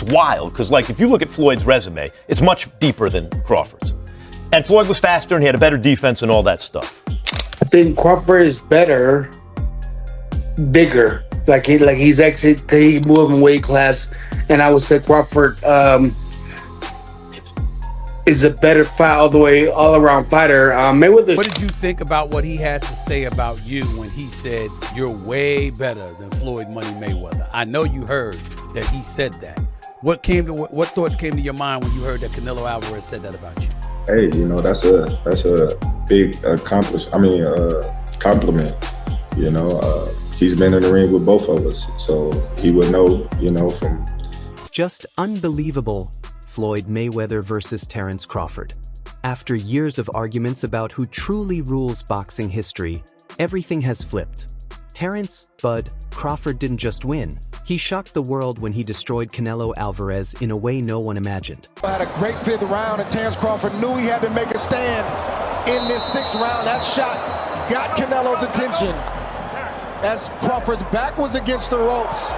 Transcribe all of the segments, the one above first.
It's wild, because like if you look at Floyd's resume, it's much deeper than Crawford's. And Floyd was faster and he had a better defense and all that stuff. I think Crawford is better, bigger. He's actually, he moved in weight class, and I would say Crawford is a better fight all around fighter. Mayweather. What did you think about what he had to say about you when he said you're way better than Floyd Money Mayweather? I know you heard that he said that. What thoughts came to your mind when you heard that Canelo Alvarez said that about you? Hey, you know, that's a big compliment. You know, he's been in the ring with both of us, so he would know, you know, from. Just unbelievable. Floyd Mayweather versus Terence Crawford. After years of arguments about who truly rules boxing history, everything has flipped. Terence "Bud" Crawford didn't just win. He shocked the world when he destroyed Canelo Alvarez in a way no one imagined. Had a great fifth round, and Terence Crawford knew he had to make a stand in this sixth round. That shot got Canelo's attention as Crawford's back was against the ropes.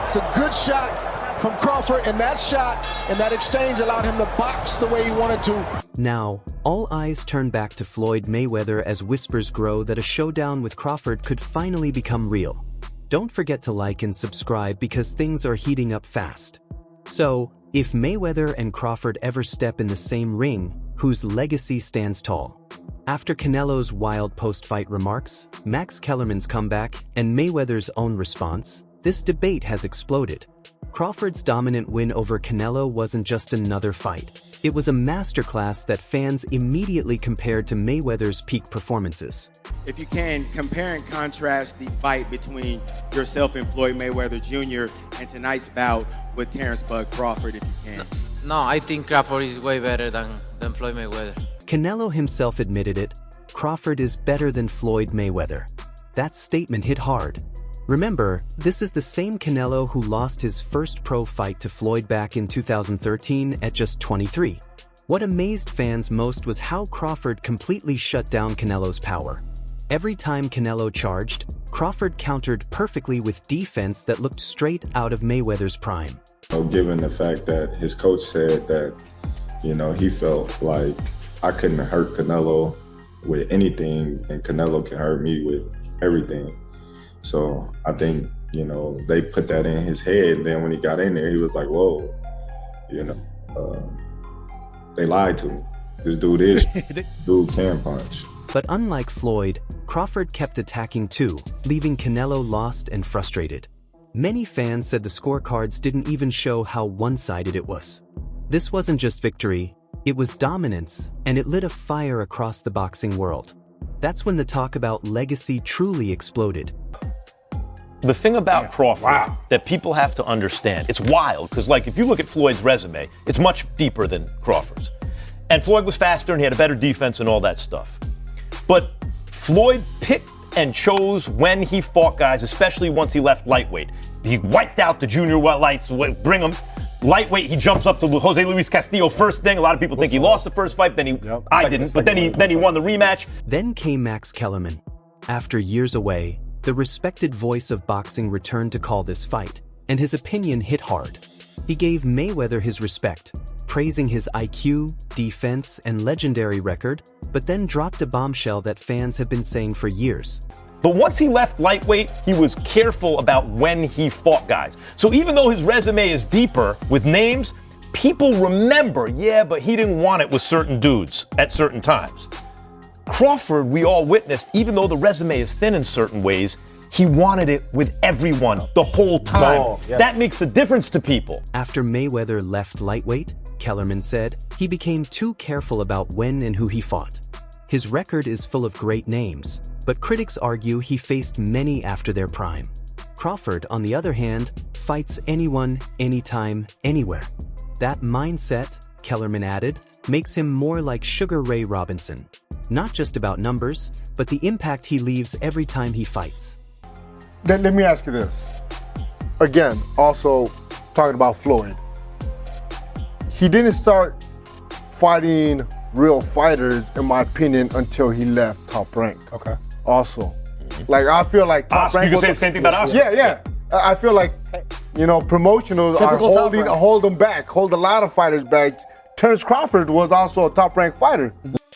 It's a good shot from Crawford, and that shot and that exchange allowed him to box the way he wanted to. Now, all eyes turn back to Floyd Mayweather as whispers grow that a showdown with Crawford could finally become real. Don't forget to like and subscribe because things are heating up fast. So, if Mayweather and Crawford ever step in the same ring, whose legacy stands tall? After Canelo's wild post-fight remarks, Max Kellerman's comeback, and Mayweather's own response, this debate has exploded. Crawford's dominant win over Canelo wasn't just another fight. It was a masterclass that fans immediately compared to Mayweather's peak performances. If you can, compare and contrast the fight between yourself and Floyd Mayweather Jr. and tonight's bout with Terence "Bud" Crawford, if you can. No, I think Crawford is way better than Floyd Mayweather. Canelo himself admitted it. Crawford is better than Floyd Mayweather. That statement hit hard. Remember, this is the same Canelo who lost his first pro fight to Floyd back in 2013 at just 23. What amazed fans most was how Crawford completely shut down Canelo's power. Every time Canelo charged, Crawford countered perfectly with defense that looked straight out of Mayweather's prime. Given the fact that his coach said that, you know, he felt like I couldn't hurt Canelo with anything and Canelo can hurt me with everything. So I think, you know, they put that in his head. And then when he got in there, he was like, whoa, you know, they lied to me. This dude can punch. But unlike Floyd, Crawford kept attacking too, leaving Canelo lost and frustrated. Many fans said the scorecards didn't even show how one-sided it was. This wasn't just victory, it was dominance, and it lit a fire across the boxing world. That's when the talk about legacy truly exploded. The thing about Crawford that people have to understand, it's wild, because like if you look at Floyd's resume, it's much deeper than Crawford's. And Floyd was faster and he had a better defense and all that stuff. But Floyd picked and chose when he fought guys, especially once he left lightweight. He wiped out the junior lights, bring him. Lightweight, he jumps up to Jose Luis Castillo first thing. A lot of people think he lost the first fight, I didn't, but then he won the rematch. Then came Max Kellerman. After years away, the respected voice of boxing returned to call this fight, and his opinion hit hard. He gave Mayweather his respect, praising his IQ, defense, and legendary record, but then dropped a bombshell that fans have been saying for years. But once he left lightweight, he was careful about when he fought guys. So even though his resume is deeper with names, people remember, yeah, but he didn't want it with certain dudes at certain times. Crawford, we all witnessed, even though the resume is thin in certain ways, he wanted it with everyone the whole time. Oh, yes. That makes a difference to people. After Mayweather left lightweight, Kellerman said, he became too careful about when and who he fought. His record is full of great names, but critics argue he faced many after their prime. Crawford, on the other hand, fights anyone, anytime, anywhere. That mindset, Kellerman added, makes him more like Sugar Ray Robinson. Not just about numbers, but the impact he leaves every time he fights. Let me ask you this. Again, also talking about Floyd. He didn't start fighting real fighters, in my opinion, until he left Top Rank. Okay. Also. Like, I feel like Top Rank. You can say the same thing about Oscar. Yeah. I feel like promotionals are Typical top rank. hold them back, hold a lot of fighters back. Terence Crawford was also a top-ranked fighter.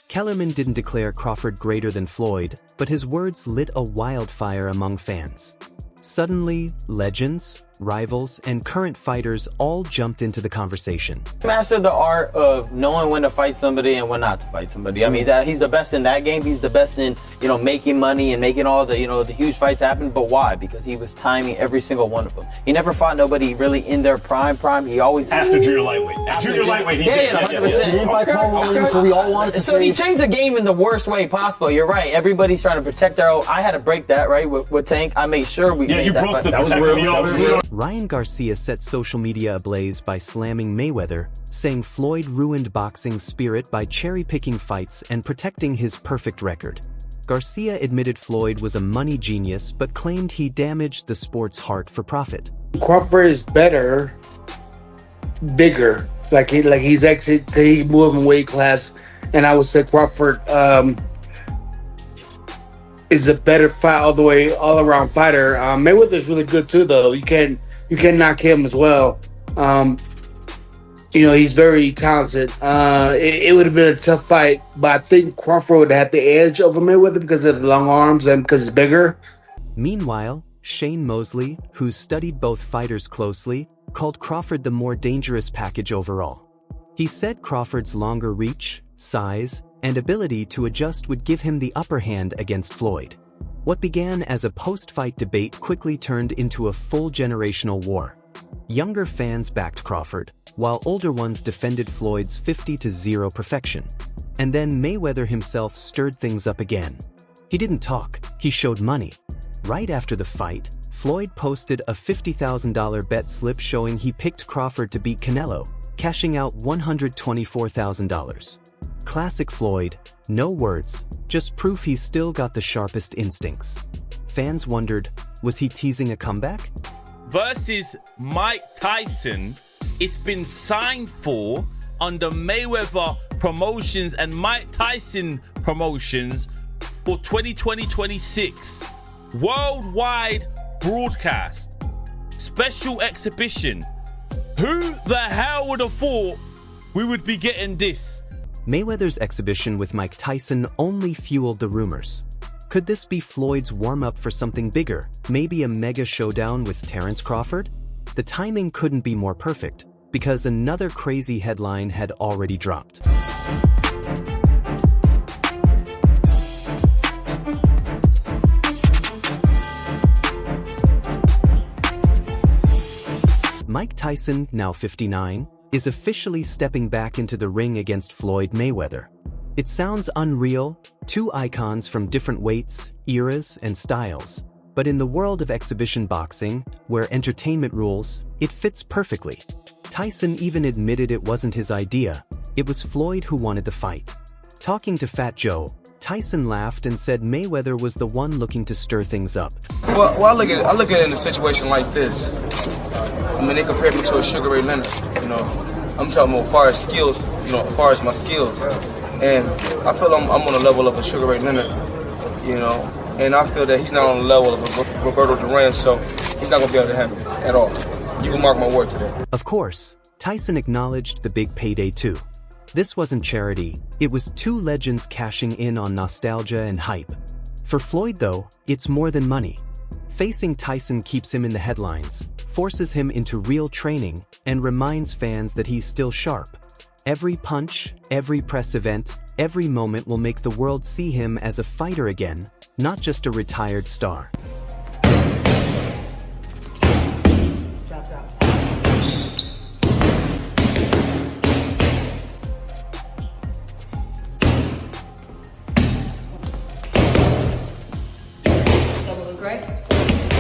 Kellerman didn't declare Crawford greater than Floyd, but his words lit a wildfire among fans. Suddenly, legends, rivals, and current fighters all jumped into the conversation. Mastered the art of knowing when to fight somebody and when not to fight somebody. I mean, he's the best in that game. He's the best in, making money and making all the, the huge fights happen. But why? Because he was timing every single one of them. He never fought nobody really in their prime. He always after junior lightweight. Junior lightweight, he did. 100%. He didn't fight Paul Williams, so we all wanted to So he changed the game in the worst way possible. You're right. Everybody's trying to protect their own. I had to break that, right, with Tank. I made sure we made you that broke fight. the That was real. Ryan Garcia set social media ablaze by slamming Mayweather, saying Floyd ruined boxing's spirit by cherry-picking fights and protecting his perfect record. Garcia admitted Floyd was a money genius, but claimed he damaged the sport's heart for profit. Crawford is better, bigger. He's actually he moved in weight class, and I would say Crawford is a better fight all around fighter. Mayweather's really good too, though. You can't knock him as well. He's very talented. It would have been a tough fight, but I think Crawford would have the edge over Mayweather because of the long arms and because it's bigger. Meanwhile, Shane Mosley, who's studied both fighters closely, called Crawford the more dangerous package overall. He said Crawford's longer reach, size, and ability to adjust would give him the upper hand against Floyd. What began as a post-fight debate quickly turned into a full generational war. Younger fans backed Crawford, while older ones defended Floyd's 50-0 perfection. And then Mayweather himself stirred things up again. He didn't talk, he showed money. Right after the fight, Floyd posted a $50,000 bet slip showing he picked Crawford to beat Canelo, cashing out $124,000. Classic Floyd, no words, just proof he's still got the sharpest instincts. Fans wondered, was he teasing a comeback? Versus Mike Tyson, it's been signed for under Mayweather Promotions and Mike Tyson Promotions for 2020-26. Worldwide broadcast. Special exhibition. Who the hell would have thought we would be getting this? Mayweather's exhibition with Mike Tyson only fueled the rumors. Could this be Floyd's warm-up for something bigger, maybe a mega showdown with Terence Crawford? The timing couldn't be more perfect, because another crazy headline had already dropped. Mike Tyson, now 59, is officially stepping back into the ring against Floyd Mayweather. It sounds unreal, two icons from different weights, eras, and styles. But in the world of exhibition boxing, where entertainment rules, it fits perfectly. Tyson even admitted it wasn't his idea, it was Floyd who wanted the fight. Talking to Fat Joe, Tyson laughed and said Mayweather was the one looking to stir things up. Well, I look at it in a situation like this. I mean, they compared me to a Sugar Ray Leonard, I'm talking about as far as skills, as far as my skills. And I feel I'm on the level of a Sugar Ray Leonard, and I feel that he's not on the level of a Roberto Duran, so he's not going to be able to handle it at all. You can mark my word today. Of course, Tyson acknowledged the big payday too. This wasn't charity, it was two legends cashing in on nostalgia and hype. For Floyd though, it's more than money. Facing Tyson keeps him in the headlines, forces him into real training, and reminds fans that he's still sharp. Every punch, every press event, every moment will make the world see him as a fighter again, not just a retired star.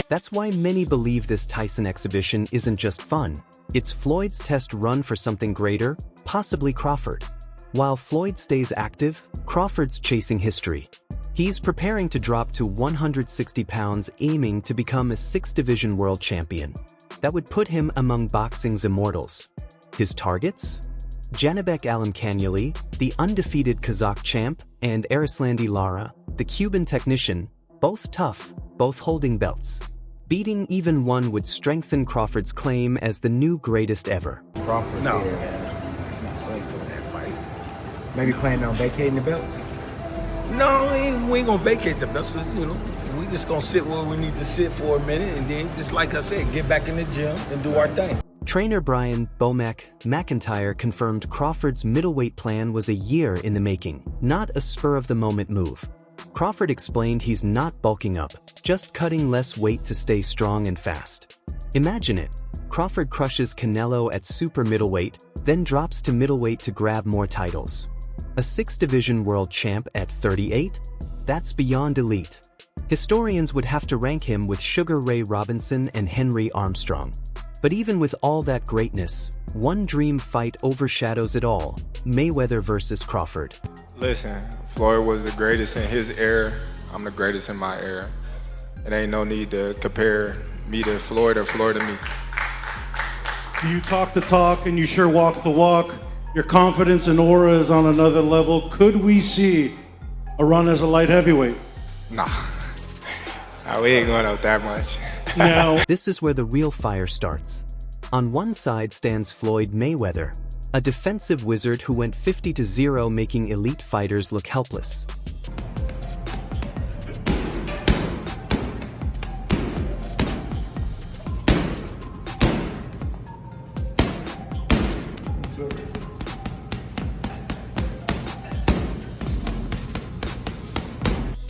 That's why many believe this Tyson exhibition isn't just fun, it's Floyd's test run for something greater, possibly Crawford. While Floyd stays active, Crawford's chasing history. He's preparing to drop to 160 pounds, aiming to become a 6-division world champion. That would put him among boxing's immortals. His targets? Janibek Alimkanieli, the undefeated Kazakh champ, and Arislandi Lara, the Cuban technician, both tough, both holding belts. Beating even one would strengthen Crawford's claim as the new greatest ever. Crawford, No. yeah. We ain't doing that fight. Maybe planning on vacating the belts? No, we ain't gonna vacate the belts. You know, we just gonna sit where we need to sit for a minute, and then, just like I said, get back in the gym and do our thing. Trainer Brian "Bomac" McIntyre confirmed Crawford's middleweight plan was a year in the making, not a spur-of-the-moment move. Crawford explained he's not bulking up, just cutting less weight to stay strong and fast. Imagine it. Crawford crushes Canelo at super middleweight, then drops to middleweight to grab more titles. A 6-division world champ at 38? That's beyond elite. Historians would have to rank him with Sugar Ray Robinson and Henry Armstrong. But even with all that greatness, one dream fight overshadows it all: Mayweather versus Crawford. Listen, Floyd was the greatest in his era. I'm the greatest in my era. It ain't no need to compare me to Floyd or Floyd to me. You talk the talk and you sure walk the walk. Your confidence and aura is on another level. Could we see a run as a light heavyweight? Nah, we ain't going out that much. Now, this is where the real fire starts. On one side stands Floyd Mayweather, a defensive wizard who went 50-0, making elite fighters look helpless.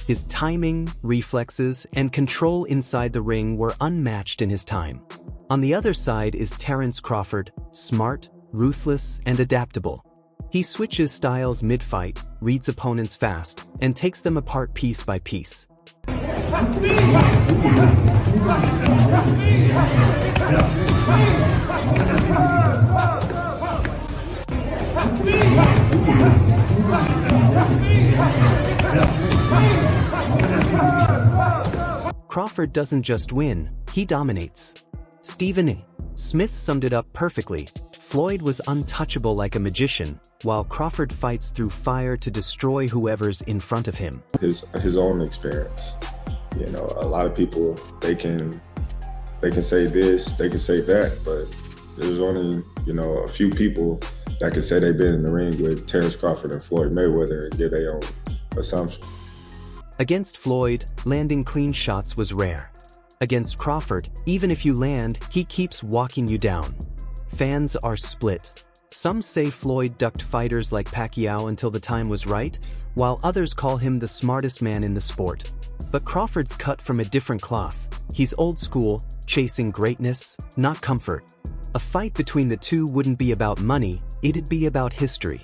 His timing, reflexes, and control inside the ring were unmatched in his time. On the other side is Terence Crawford, smart, ruthless, and adaptable. He switches styles mid-fight, reads opponents fast, and takes them apart piece by piece. Crawford doesn't just win, he dominates. Stephen A. Smith summed it up perfectly. Floyd was untouchable like a magician, while Crawford fights through fire to destroy whoever's in front of him. His own experience. You know, a lot of people, they can say this, they can say that, but there's only, you know, a few people that can say they've been in the ring with Terence Crawford and Floyd Mayweather and give their own assumption. Against Floyd, landing clean shots was rare. Against Crawford, even if you land, he keeps walking you down. Fans are split. Some say Floyd ducked fighters like Pacquiao until the time was right, while others call him the smartest man in the sport. But Crawford's cut from a different cloth. He's old school, chasing greatness, not comfort. A fight between the two wouldn't be about money, it'd be about history.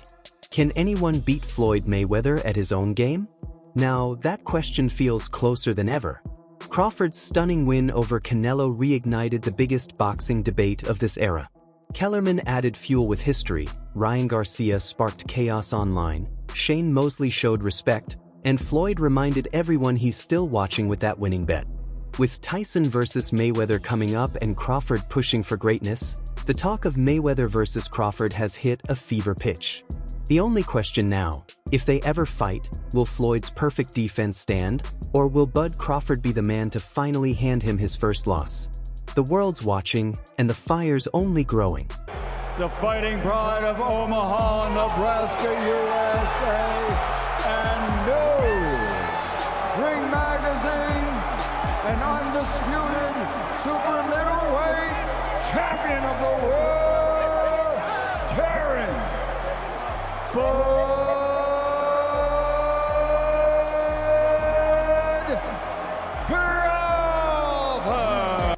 Can anyone beat Floyd Mayweather at his own game? Now, that question feels closer than ever. Crawford's stunning win over Canelo reignited the biggest boxing debate of this era. Kellerman added fuel with history, Ryan Garcia sparked chaos online, Shane Mosley showed respect, and Floyd reminded everyone he's still watching with that winning bet. With Tyson versus Mayweather coming up and Crawford pushing for greatness, the talk of Mayweather versus Crawford has hit a fever pitch. The only question now, if they ever fight, will Floyd's perfect defense stand, or will Bud Crawford be the man to finally hand him his first loss? The world's watching, and the fire's only growing. The fighting pride of Omaha, Nebraska, USA, and new Ring Magazine, an undisputed super middleweight champion of the world, Terence Crawford.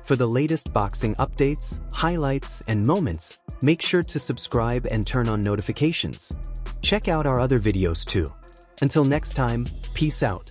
For the latest boxing updates, highlights, and moments, make sure to subscribe and turn on notifications. Check out our other videos too. Until next time, peace out.